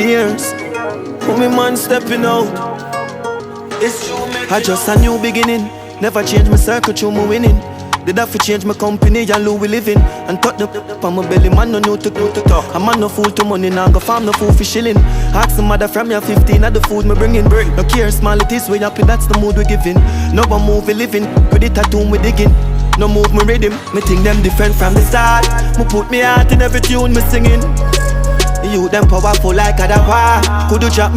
years. Put me man stepping out. I just a new beginning. Never change my circle through my winning. Did have to change my company and Lou we living. And touch the on my belly, man no new to talk. A man no fool to money, now go farm no fool for shilling. Ask some mother from your 15 at the food me bringing. No care small it is, we happy that's the mood we giving. No one move we living, with the tattoo we digging. No move me rhythm, me think them different from the start. Me put me heart in every tune me singing. You them powerful like a war. Could you drop